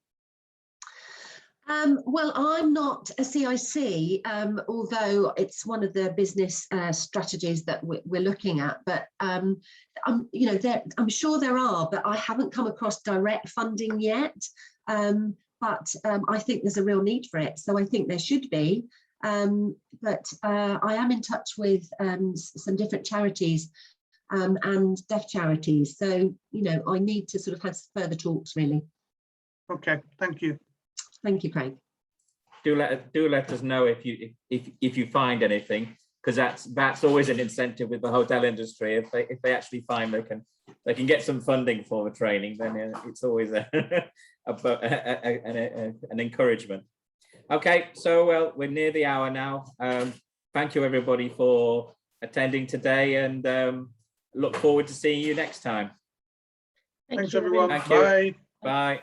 Well, I'm not a CIC, although it's one of the business strategies that we're looking at. But I'm sure there are, but I haven't come across direct funding yet. But I think there's a real need for it, so I think there should be. But I am in touch with some different charities and deaf charities, so I need to sort of have further talks, really. Okay, thank you. Thank you, Craig. Do let us know if you find anything, because that's always an incentive with the hotel industry. If they actually find they can get some funding for the training, then it's always an encouragement. Okay, so well, we're near the hour now. Thank you everybody for attending today, and look forward to seeing you next time. Thanks everyone. Thank you. Bye. Bye.